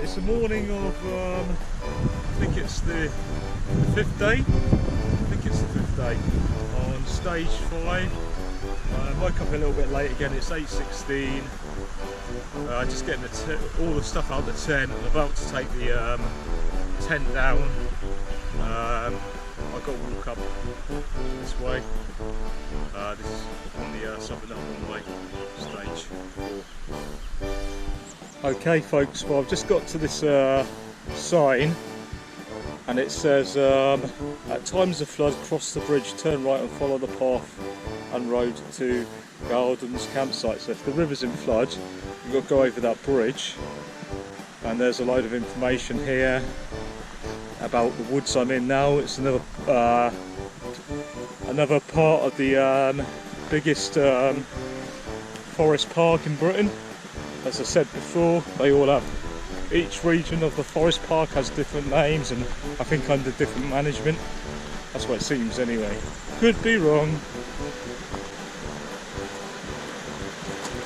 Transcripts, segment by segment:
It's the morning of, I think it's the 5th day. On stage 5. Woke up a little bit late again. It's 8:16. Just getting all the stuff out of the tent. I'm about to take the tent down. I've got to walk up this way. This is on the Southern Upland Way, stage 4. Okay folks, well I've just got to this sign, and it says at times of flood cross the bridge, turn right and follow the path and road to Gardens campsite. So if the river's in flood, you've got to go over that bridge, and there's a load of information here about the woods I'm in now. It's another part of the biggest forest park in Britain. As I said before, they all have, each region of the forest park has different names, and I think under different management. That's what it seems anyway. Could be wrong.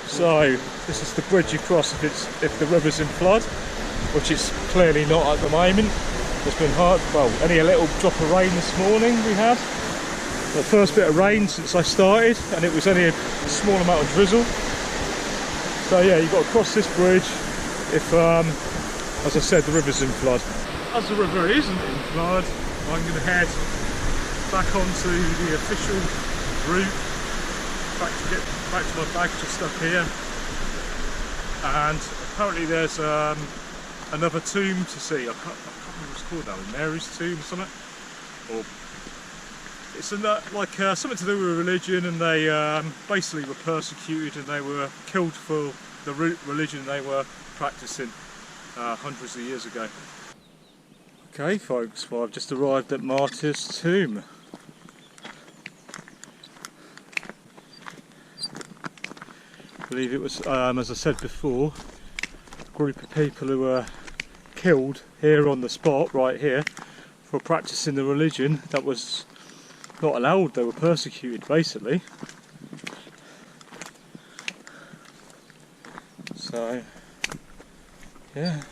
So this is the bridge you cross if the river's in flood, which it's clearly not at the moment. It's been hard, well, only a little drop of rain this morning we had. The first bit of rain since I started, and it was only a small amount of drizzle. So yeah, you've got to cross this bridge if, as I said, the river's in flood. As the river isn't in flood, I'm going to head back onto the official route, back to my bag just up here. And apparently there's another tomb to see. I can't remember what it's called now, Mary's Tomb or something. Or it's something to do with religion, and they basically were persecuted and they were killed for the religion they were practicing hundreds of years ago. Okay folks, well I've just arrived at Martyrs Tomb. I believe it was, as I said before, a group of people who were killed here on the spot, right here, for practicing the religion that was not allowed. They were persecuted basically. So yeah,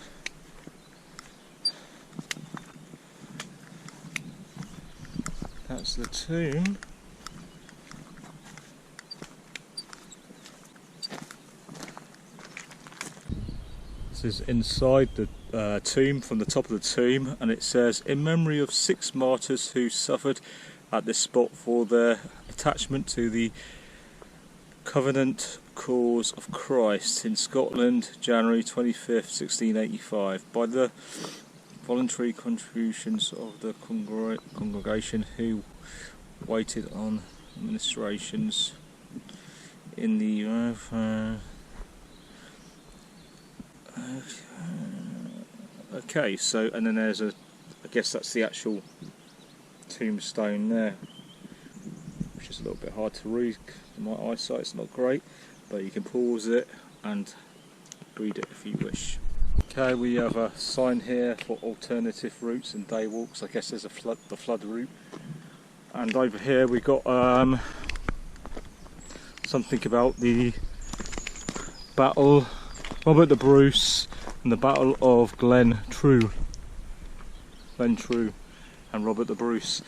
that's the tomb. This is inside the tomb, from the top of the tomb, and it says, in memory of 6 martyrs who suffered at this spot for their attachment to the covenant cause of Christ in Scotland, January 25th, 1685, by the voluntary contributions of the congregation who waited on administrations in the okay, so, and then there's I guess that's the actual tombstone there, which is a little bit hard to read. My eyesight's not great, but you can pause it and read it if you wish. Okay, we have a sign here for alternative routes and day walks. I guess there's the flood route, and over here we got something about the battle, Robert the Bruce and the Battle of Glen Trool. And Robert the Bruce.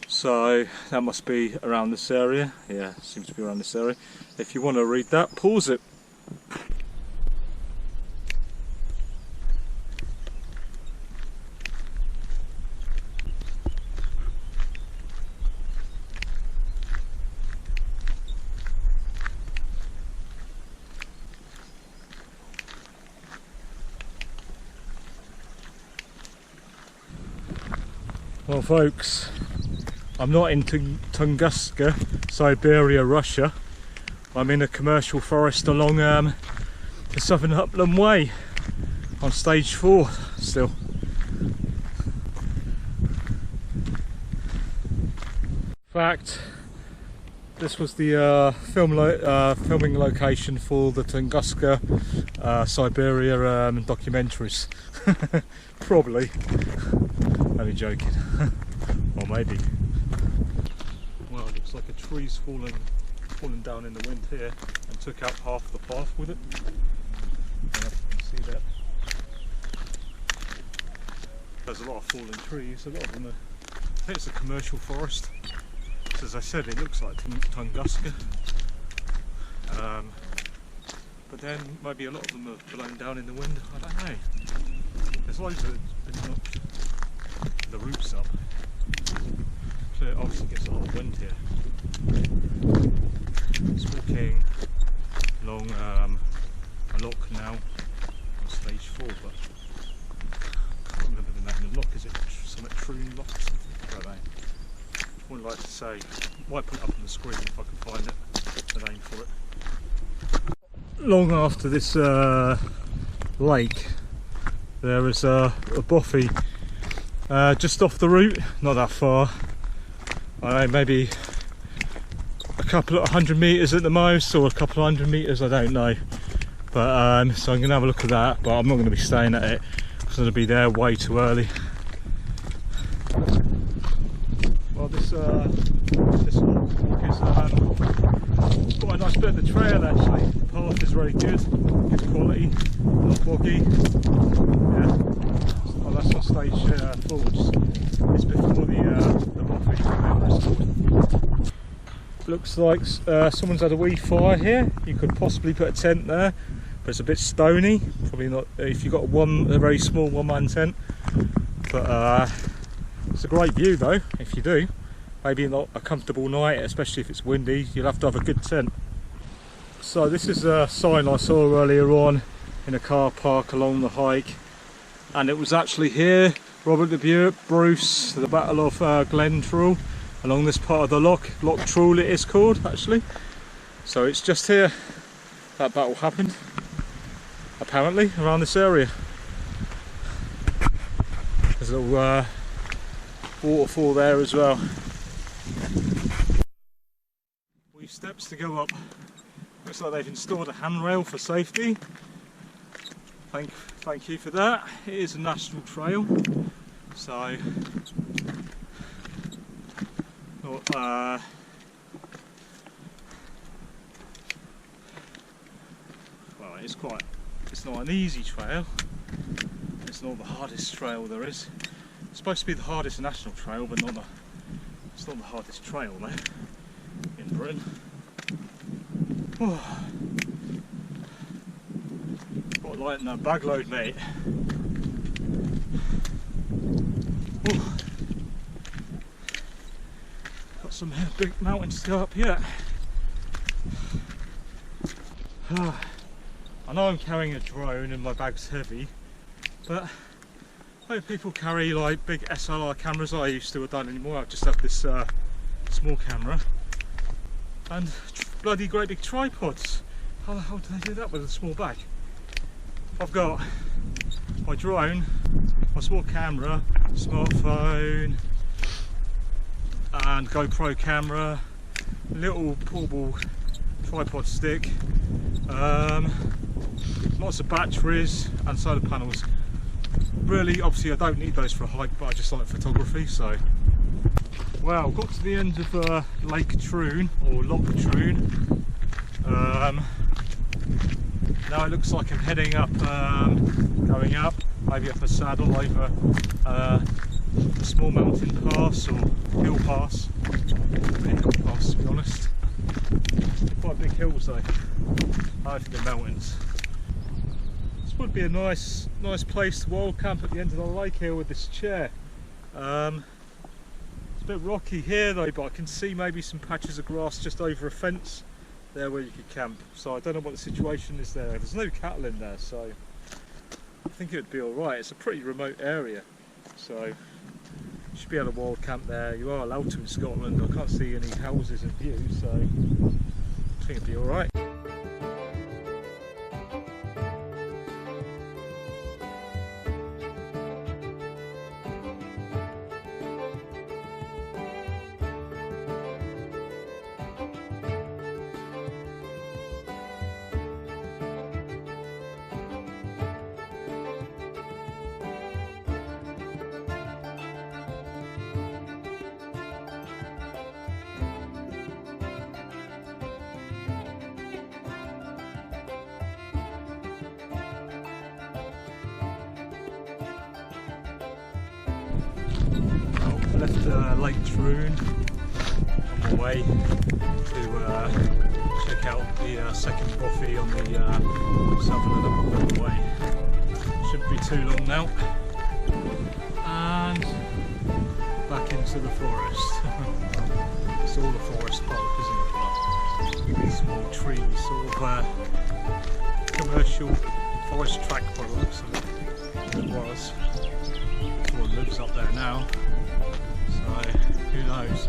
So that must be around this area. Yeah, seems to be around this area. If you want to read that, pause it. Well folks, I'm not in Tunguska, Siberia, Russia. I'm in a commercial forest along the Southern Upland Way on stage 4 still. In fact, this was the filming location for the Tunguska Siberia documentaries. Probably. Only joking. Or maybe. Well, looks like a tree's fallen down in the wind here and took out half the path with it. Yeah, you can see that. There's a lot of fallen trees, a lot of them are, I think it's a commercial forest. So as I said, it looks like Tunguska. But then maybe a lot of them are blown down in the wind, I don't know. There's loads that have been knocked the roots up. So it obviously gets a lot of wind here. It's walking along a loch now, on stage 4, but I can't remember the name of the loch. Is it something Trool Loch or something? I don't know. I wouldn't like to say. Might put it up on the screen if I can find it, the name for it. Long after this lake, there is a bothy just off the route, not that far. I don't know, maybe a couple of 100 metres at the most, or a couple of 100 metres, I don't know. But so I'm going to have a look at that, but I'm not going to be staying at it because I'm going to be there way too early. Well, this walk is quite a nice bit of the trail actually. The path is very good quality, not boggy. Yeah. Oh, that's on stage 4, which is before the Bothy, whatever it's called. Looks like someone's had a wee fire here. You could possibly put a tent there, but it's a bit stony. Probably not if you've got a very small one-man tent. But it's a great view though, if you do. Maybe not a comfortable night, especially if it's windy. You'll have to have a good tent. So this is a sign I saw earlier on in a car park along the hike, and it was actually here Robert the Bruce, the Battle of Glen Trool, along this part of the Loch Trool it is called actually. So it's just here that battle happened, apparently, around this area. There's a little waterfall there as well. We've steps to go up. Looks like they've installed a handrail for safety. Thank you for that. It is a national trail, so well, it's not an easy trail. It's not the hardest trail there is. It's supposed to be the hardest national trail, but it's not the hardest trail though in Britain. Oh. Quite lighten that bag load, mate. Oh. Got some big mountains to go up yet. I know I'm carrying a drone and my bag's heavy, but I hope people carry like big SLR cameras. I used to, I don't anymore. I just have this small camera and bloody great big tripods. How the hell do they do that with a small bag? I've got my drone, my small camera, smartphone and GoPro camera, little portable tripod stick, lots of batteries and solar panels. Really, obviously I don't need those for a hike, but I just like photography, so. Well, got to the end of Lake Trool, or Loch Trool. Now it looks like I'm heading up, going up, maybe up a saddle over a small mountain pass or hill pass. Hill pass, to be honest. Quite big hills though, over the mountains. This would be a nice place to wild camp at the end of the lake here with this chair. It's a bit rocky here though, but I can see maybe some patches of grass just over a fence there where you could camp. So I don't know what the situation is there. There's no cattle in there, so I think it would be alright. It's a pretty remote area, so you should be able to wild camp there. You are allowed to in Scotland. I can't see any houses in view, so I think it'd be alright. left Lake Trool on my way to check out the second bothy on the Southern Upland Way. Shouldn't be too long now. And back into the forest. It's all a forest park, isn't it? With small trees, sort of commercial forest track by the looks of it. It was. Someone lives up there now. So who knows?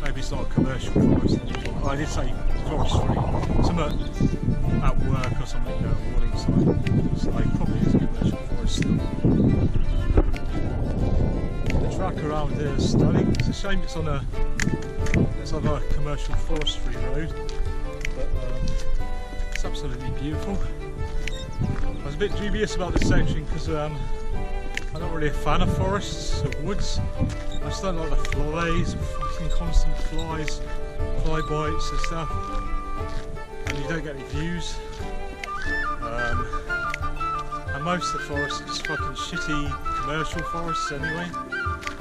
Maybe it's not a commercial forest anymore. I did say forestry. Some at work or something warning sign. So it probably is a commercial forest still. The track around here is stunning. It's a shame it's on a commercial forestry road, but it's absolutely beautiful. I was a bit dubious about this section because I'm not really a fan of forests or woods. I just don't like the flies, fucking constant flies, fly bites and stuff, and you don't get any views. And most of the forests are just fucking shitty commercial forests anyway.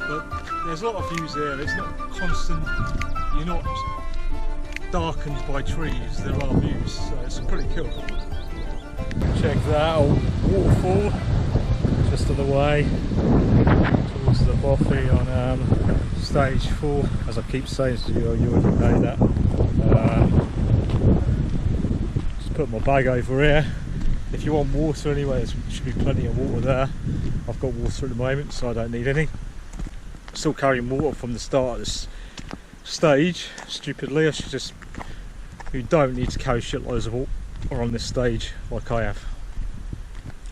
But there's a lot of views here. It's not constant. You're not darkened by trees. There are views, so it's pretty cool. Check that out, waterfall just on the way towards the Bothy on stage 4. As I keep saying to you, you already know that. Just put my bag over here. If you want water anyway, there should be plenty of water there. I've got water at the moment, so I don't need any. Still carrying water from the start of this stage. Stupidly, I should just. You don't need to carry shitloads of water on this stage like I have.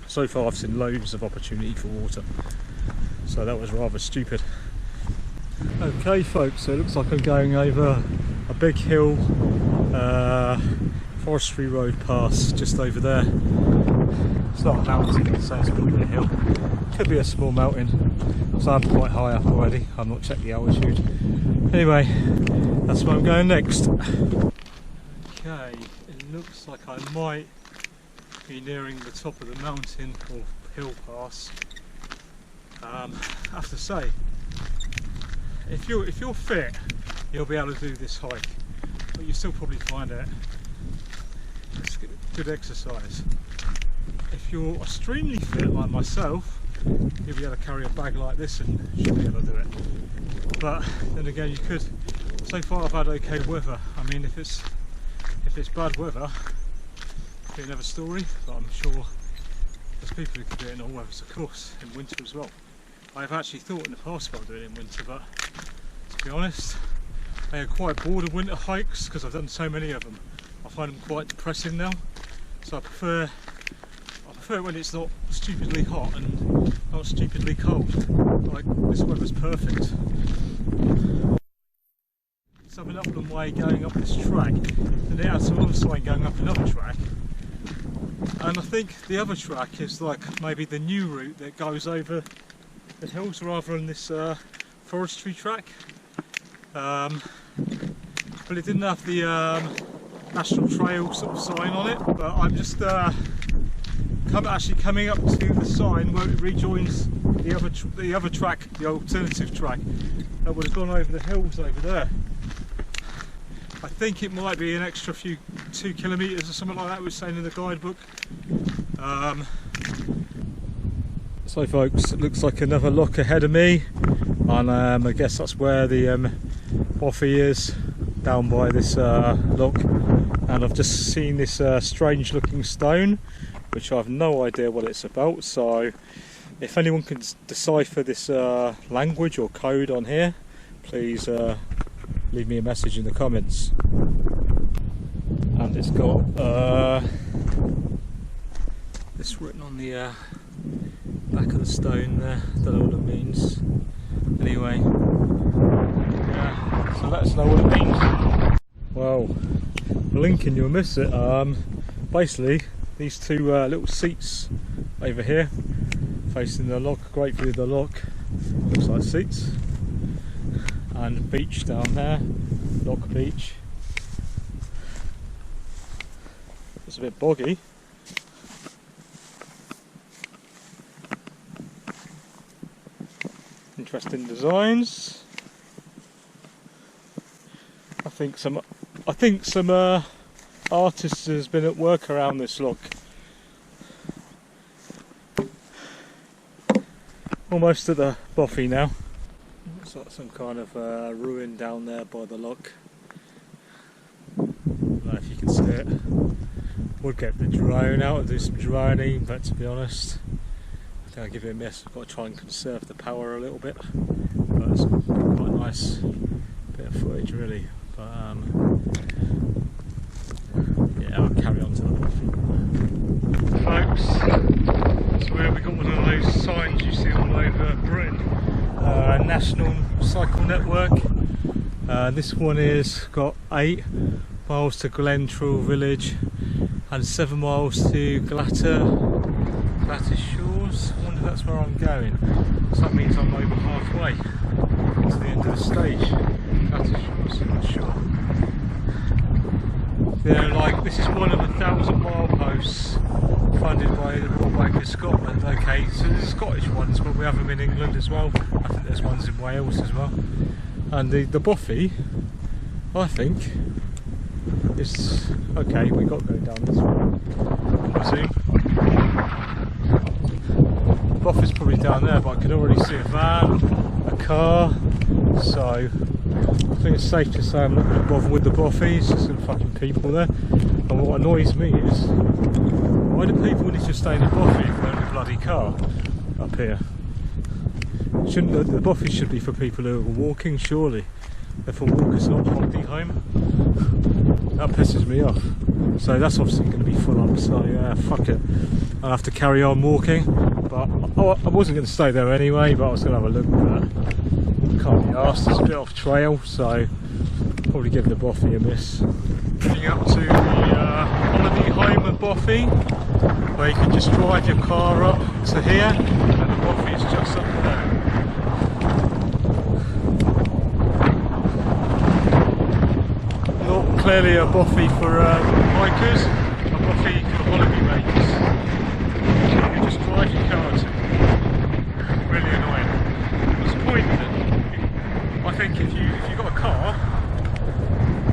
So far, I've seen loads of opportunity for water, so that was rather stupid. Okay, folks, so it looks like I'm going over a big hill, forestry road pass just over there. It's not a mountain, so it's probably a hill. Could be a small mountain, so I'm quite high up already. I've not checked the altitude. Anyway, that's where I'm going next. Okay, it looks like I might be nearing the top of the mountain or hill pass. I have to say, if you're fit, you'll be able to do this hike, but you still probably find it good exercise. If you're extremely fit like myself, you'll be able to carry a bag like this and should be able to do it. But then again, you could. So far, I've had okay weather. I mean, if it's bad weather, it'll be another story. But I'm sure there's people who can do it in all weathers, of course, in winter as well. I've actually thought in the past about doing it in winter, but to be honest, I am quite bored of winter hikes because I've done so many of them. I find them quite depressing now. So I prefer when it's not stupidly hot and not stupidly cold. Like this weather's perfect. Southern Upland Way going up this track, and it has some other sign going up another track. And I think the other track is like maybe the new route that goes over the hills rather than this forestry track. But it didn't have the National Trail sort of sign on it. But I'm just actually coming up to the sign where it rejoins the other track, the alternative track that would have gone over the hills over there. I think it might be an extra 2 kilometres or something like that, we're saying in the guidebook. So folks, it looks like another loch ahead of me, and I guess that's where the Bothy is, down by this loch. And I've just seen this strange looking stone, which I have no idea what it's about, so if anyone can decipher this language or code on here, please leave me a message in the comments. And it's got this written on the back of the stone there. Don't know what it means. Anyway, yeah, so let us know what it means. Well, blink and you'll miss it. Basically, these two little seats over here facing the loch, great view of the loch, looks like seats. And beach down there, Loch Beach. It's a bit boggy. Interesting designs. think some artist has been at work around this loch. Almost at the Bothy now. Looks like some kind of ruin down there by the loch. I don't know if you can see it. Would get the drone out and do some droning, but to be honest, I think I'll give it a miss. I've got to try and conserve the power a little bit. But it's quite a nice bit of footage really. But yeah, I'll carry on to the Bothy. Folks, so we've got one of those signs you see all over Britain. National Cycle Network. This one is got 8 miles to Glen Trool village and 7 miles to Glatter Shores. I wonder if that's where I'm going. So that means I'm over halfway to the end of the stage. Glatter Shores, I'm not sure. They're like, this is one of 1,000 mileposts funded by the Bank of Scotland. Okay, so there's Scottish ones, but we have them in England as well. I think there's ones in Wales as well. And the Bothy, I think, is okay. We got to go down this way. Zoom. Bothy's probably down there, but I can already see a van, a car. So I think it's safe to say I'm not going to bother with the Bothy. It's just some fucking people there. And what annoys me is, why do people need to stay in the Bothy if they're in a bloody car up here? Shouldn't the Bothy should be for people who are walking, surely? They're for walkers, not holiday home. That pisses me off. So that's obviously going to be full up, so yeah, fuck it. I'll have to carry on walking. But I wasn't going to stay there anyway, but I was going to have a look, but can't be arsed. It's a bit off trail, so probably give the Bothy a miss. Getting up to the holiday home at Bothy, where you can just drive your car up to here, and the Bothy is just up there. Not clearly a Bothy for hikers, a Bothy for holiday makers. You can just drive your car to. Really annoying. What's the point of it? I think if you've got a car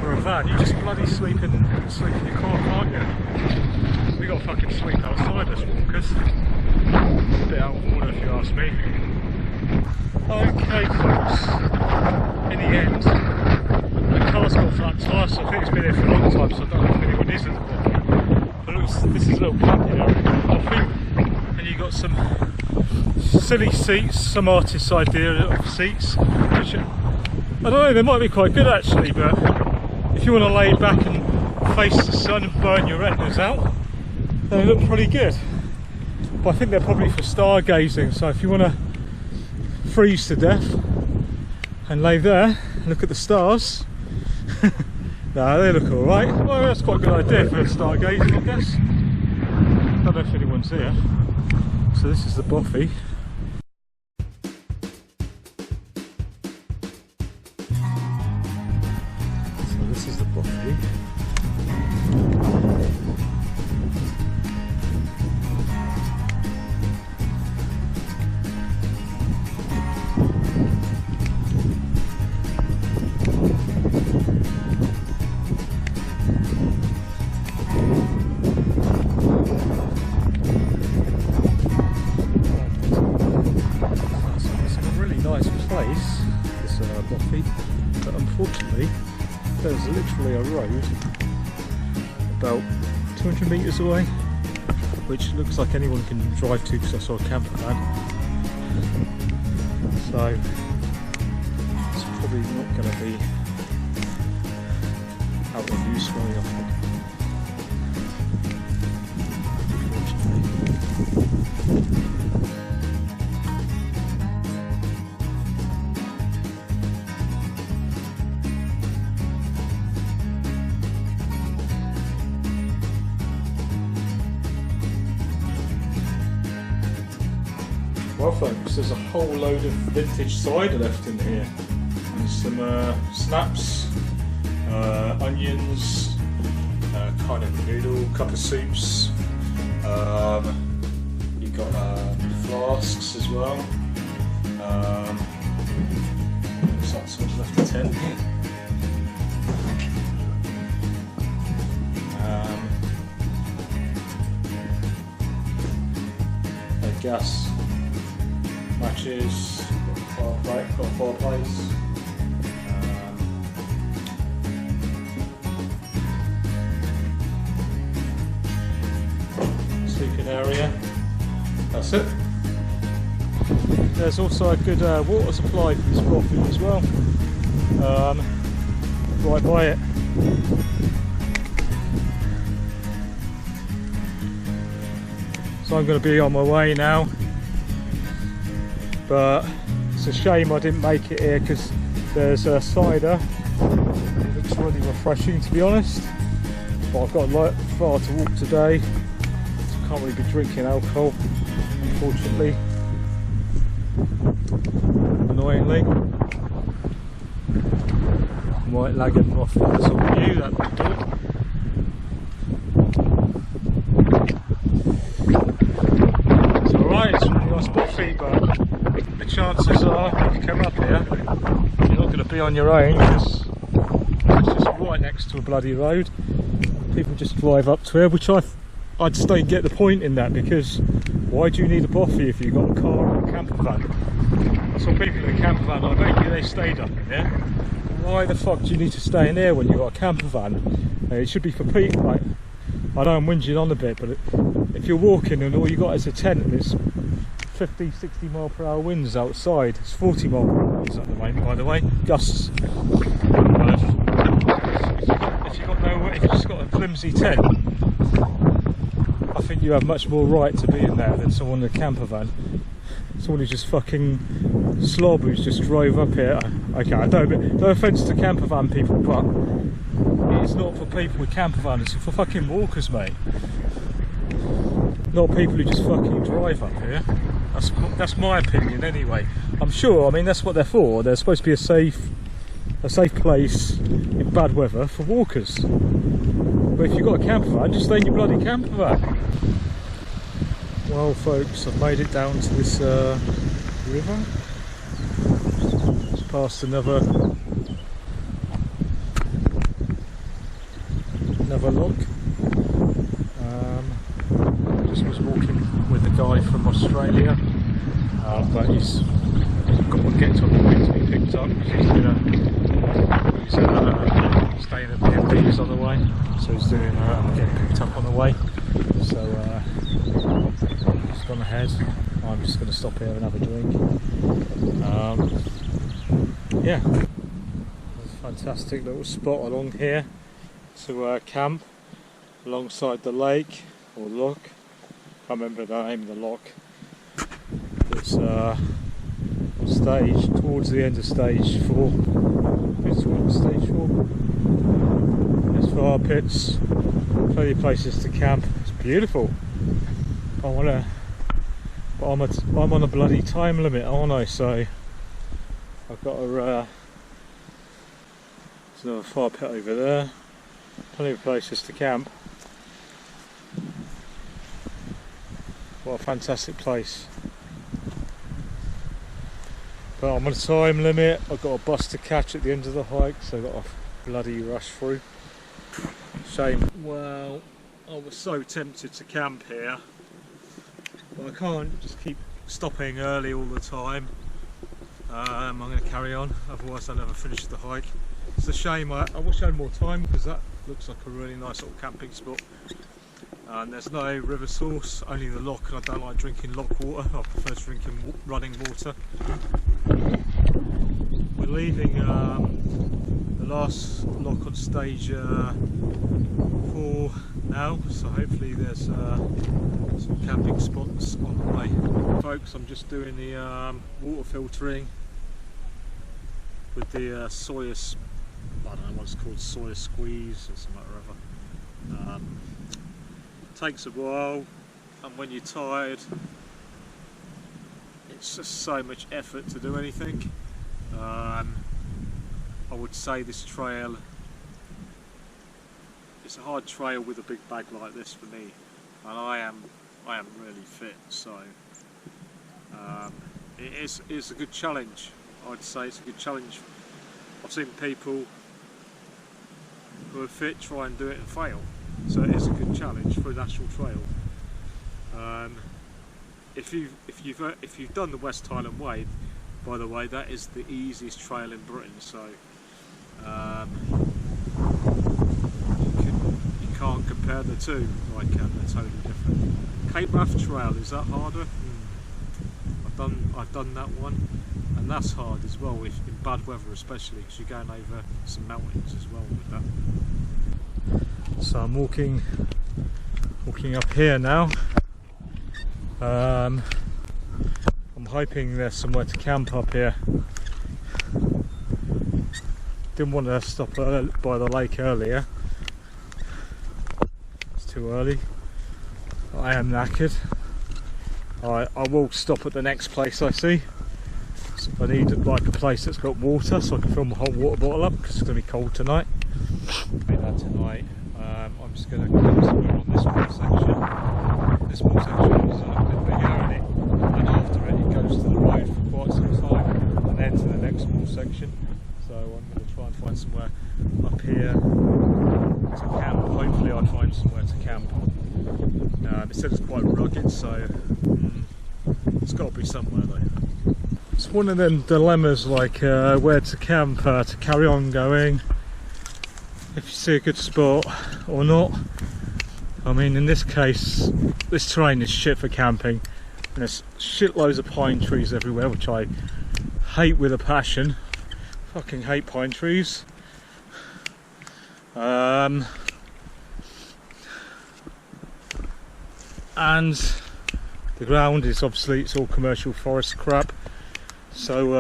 or a van, you just bloody sleep in your car, can't you? We got to fucking sleep outside us walkers. A bit out of order if you ask me. Okay folks, in the end, the car's got flat tyres, so I think it's been here for a long time, so I don't know if anyone is at the Bothy. But this is a little camping area at the Bothy, and you've got some silly seats, some artist's idea of seats, which I don't know, they might be quite good actually, but if you want to lay back and face the sun and burn your retinas out, they look pretty good. But I think they're probably for stargazing, so if you want to freeze to death and lay there and look at the stars, no, they look alright. Well, that's quite a good idea for stargazing, I guess. I don't know if anyone's here. So this is the Bothy. So this is the Bothy. Bothy, but unfortunately there's literally a road about 200 metres away which looks like anyone can drive to, because I saw a camper van, so it's probably not going to be out of use very often, unfortunately. Well folks, there's a whole load of vintage cider left in here. There's some snaps, onions, kind of noodle, cup of soups. You've got flasks as well. Looks like someone's left a tent here. gas, matches, got a fireplace. Sleeping area. That's it. There's also a good water supply for this property as well. Right by it. So I'm going to be on my way now, but it's a shame I didn't make it here because there's a cider. It looks really refreshing, to be honest, but I've got far to walk today, so can't really be drinking alcohol, unfortunately, annoyingly. White Laggan Bothy, that's all new, that would do it. It's alright, it's really nice Bothy, but the chances are, if you come up here, you're not going to be on your own because it's just right next to a bloody road. People just drive up to here, which I just don't get the point in that, because why do you need a Bothy if you've got a car or a camper van? I saw people in a camper van, I bet you they stayed up in there. Why the fuck do you need to stay in there when you've got a camper van? It should be for people. Like, I know I'm whinging on a bit, but if you're walking and all you got is a tent and it's 50, 60 mile per hour winds outside, it's 40 mile per hour winds at the moment, by the way, gusts. If you've just got a flimsy tent, I think you have much more right to be in there than someone in a camper van. Someone who just fucking slob who's just drove up here. Okay, no offence to camper van people, but it's not for people with camper vans, it's for fucking walkers, mate. Not people who just fucking drive up here. That's my opinion anyway. I'm sure, I mean, that's what they're for. They're supposed to be a safe place in bad weather for walkers. But if you've got a camper van, just stay in your bloody camper van. Well folks, I've made it down to this river. Just past another loch. Just was walking with a guy from Australia, but he's got to get to a point to be picked up because he's staying at the MP's on the way, so he's doing getting picked up on the way. So just gone ahead. I'm just going to stop here and have a drink. Yeah, there's a fantastic little spot along here to camp alongside the lake or loch. Can't remember the name of the loch. It's stage towards the end of stage 4. It's towards stage 4. There's fire pits, plenty of places to camp. It's beautiful. But I'm on a bloody time limit, aren't I? So I've got to. There's another fire pit over there. Plenty of places to camp. What a fantastic place. But I'm on a time limit. I've got a bus to catch at the end of the hike, so I've got to bloody rush through. Shame. Well, I was so tempted to camp here, but I can't just keep stopping early all the time. I'm going to carry on, otherwise I'll never finish the hike. It's a shame. I wish I had more time because that looks like a really nice little camping spot. And there's no river source, only the loch, and I don't like drinking loch water. I prefer drinking running water. We're leaving the last loch on stage 4 now, so hopefully there's some camping spots on the way. Folks, I'm just doing the water filtering with the soya, I don't know what it's called, soya squeeze or something or other. Takes a while, and when you're tired it's just so much effort to do anything. I would say this trail, it's a hard trail with a big bag like this for me, and I am really fit, so it is a good challenge. I'd say it's a good challenge. I've seen people who are fit try and do it and fail. So it is a good challenge for a national trail. if you've done the West Highland Way, by the way, that is the easiest trail in Britain. So you can't compare the two. Like they're totally different. Cape Wrath Trail, is that harder? I've done that one, and that's hard as well, in bad weather especially, because you're going over some mountains as well with that. So I'm walking up here now. I'm hoping there's somewhere to camp up here. Didn't want to stop by the lake earlier. It's too early. I am knackered. I will stop at the next place I see. So I need like a place that's got water so I can fill my whole water bottle up, because it's going to be cold tonight. Tonight I'm just going to camp somewhere on this wall section. This wall section is a little bit bigger, and after it goes to the road for quite some time, and then to the next wall section. So I'm going to try and find somewhere up here to camp. Hopefully I'll find somewhere to camp. It said it's quite rugged, so it's got to be somewhere though. It's one of them dilemmas, like where to camp, to carry on going, if you see a good spot or not. I mean, in this case, this terrain is shit for camping, and there's shitloads of pine trees everywhere, which I hate with a passion. Fucking hate pine trees. And the ground is obviously, it's all commercial forest crap. So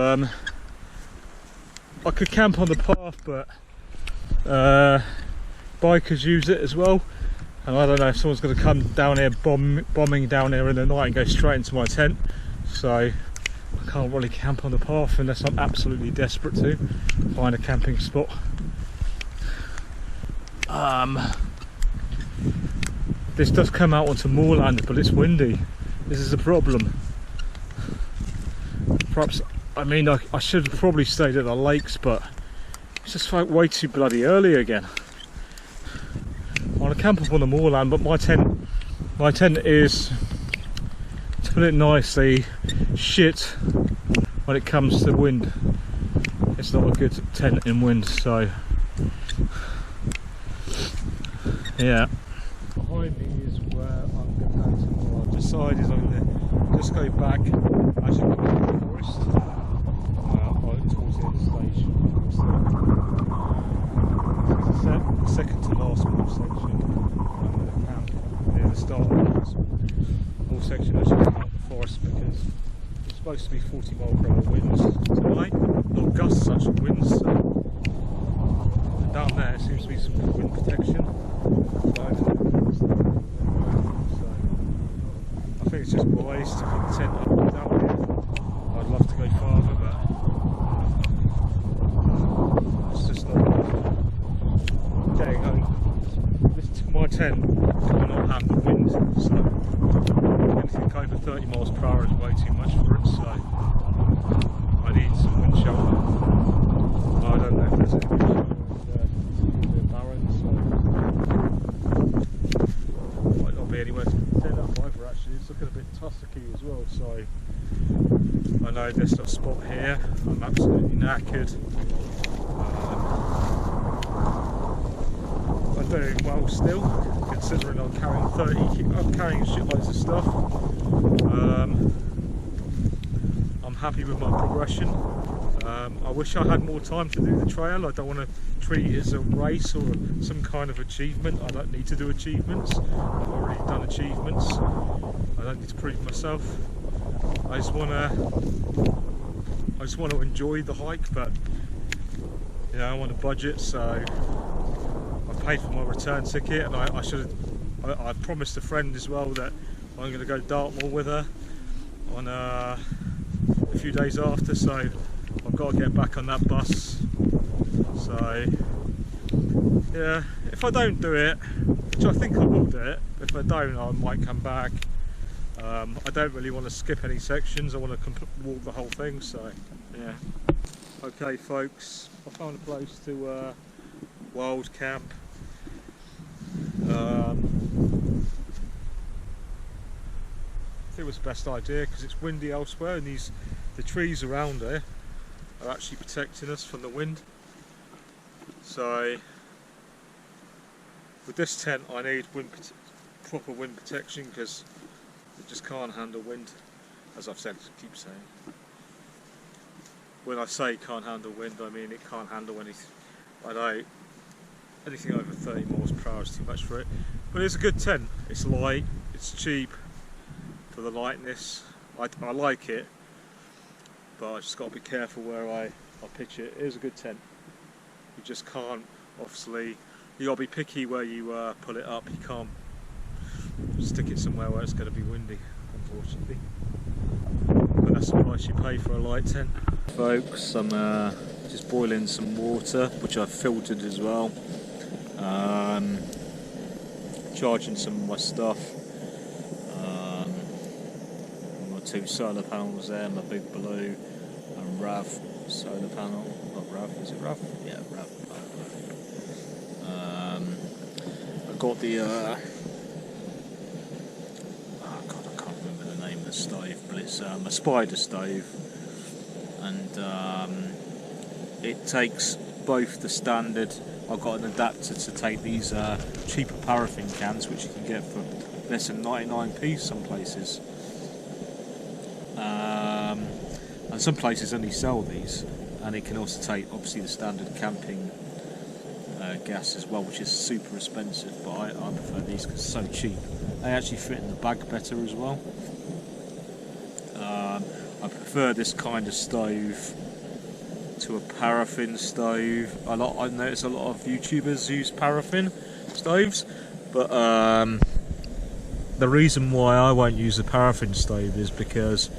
I could camp on the path, but bikers use it as well, and I don't know if someone's going to come down here bombing down here in the night and go straight into my tent. So I can't really camp on the path unless I'm absolutely desperate to find a camping spot. This does come out onto moorland, but it's windy. This is a problem. Perhaps, I mean, I should have probably stayed at the lakes, but it's just like way too bloody early again. I want to camp up on the moorland, but my tent is, to put it nicely, shit when it comes to wind. It's not a good tent in wind, so yeah. Behind me is where I'm going to go tomorrow. I've decided I'm going to just go back as you come into the forest, towards the end station. It's the second to last wall section. I'm going to camp near the start of the wall section as you come out of the forest, because it's supposed to be 40-mile-per-hour winds tonight, not gusts, actual winds. So. And down there seems to be some good wind protection. So I think it's just wise to put the tent up down here. I'd love to go farther, but it's just not getting home. My tent will not have the wind, so anything over 30 miles per hour is way too much for it, so I need some wind shelter. I don't know if there's any wind shelter over there. Barren, so might not be anywhere to set up either. Actually, it's looking a bit tussocky as well, so I know there's a spot here. I'm absolutely knackered. I'm doing well still, considering I'm carrying shitloads of stuff. I'm happy with my progression. I wish I had more time to do the trail. I don't want to treat it as a race or some kind of achievement. I don't need to do achievements. I've already done achievements. I don't need to prove myself. I just want to enjoy the hike, but you know, I'm on a budget, so I paid for my return ticket, and I promised a friend as well that I'm going to go Dartmoor with her on a few days after, so I've got to get back on that bus. So yeah, if I don't do it, which I think I will do it, if I don't, I might come back. I don't really want to skip any sections. I want to walk the whole thing, so yeah. Okay folks, I found a place to wild camp. think it was the best idea because it's windy elsewhere, and the trees around here are actually protecting us from the wind. So with this tent I need proper wind protection because it just can't handle wind, as I've said, keep saying. When I say can't handle wind, I mean it can't handle anything. I know anything over 30 miles per hour is too much for it. But it's a good tent. It's light, it's cheap for the lightness. I like it, but I just got to be careful where I pitch it. It is a good tent. You just can't, obviously, you got to be picky where you pull it up. You can't stick it somewhere where it's going to be windy, unfortunately. But that's the price you pay for a light tent. Folks, I'm just boiling some water, which I've filtered as well. Charging some of my stuff. My 2 solar panels there, my big blue and RAV solar panel. Not RAV, is it RAV? Yeah, RAV. I got the oh God, I can't remember the name of the stove, but it's a spider stove, and it takes both the standard. I've got an adapter to take these cheaper paraffin cans, which you can get for less than 99p some places, and some places only sell these, and it can also take obviously the standard camping gas as well, which is super expensive, but I prefer these because it's so cheap. They actually fit in the bag better as well. I prefer this kind of stove to a paraffin stove. I've noticed a lot of YouTubers use paraffin stoves, but the reason why I won't use a paraffin stove is because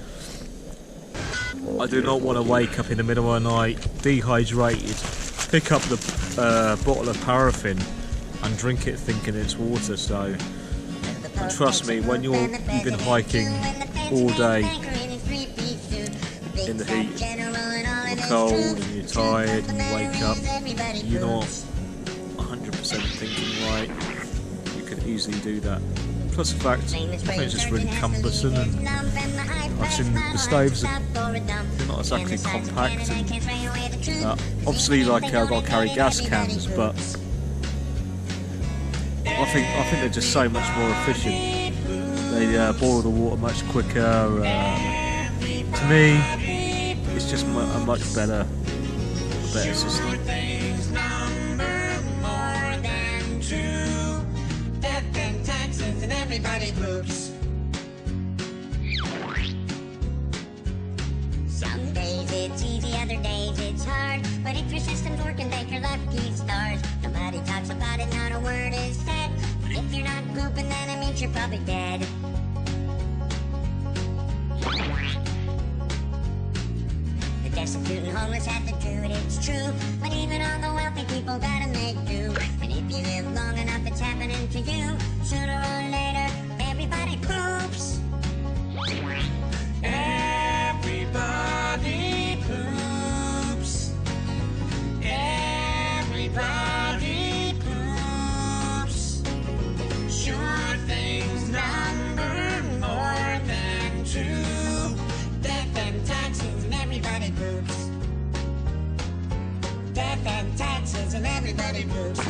I do not want to wake up in the middle of the night dehydrated, pick up the bottle of paraffin and drink it thinking it's water. So, and trust me, when you've been hiking all day in the heat, you're cold and you're tired and you wake up, you're not 100% thinking right, you can easily do that. Plus the fact, I think it's just really cumbersome, and I've seen the stoves, they're not exactly compact, and obviously like I've got to carry gas cans, but I think they're just so much more efficient. They boil the water much quicker. To me, it's just a much better system. Everybody poops. Some days it's easy, other days it's hard. But if your system's working, thank your lucky stars. Nobody talks about it, not a word is said. If you're not pooping, then it means you're probably dead. The destitute and homeless have to do it, it's true. But even all the wealthy people gotta make do. And if you live long enough, it's happening to you. Sooner or later, everybody poops. Everybody poops. Everybody poops. Sure things number more than 2. Death and taxes and everybody poops. Death and taxes and everybody poops.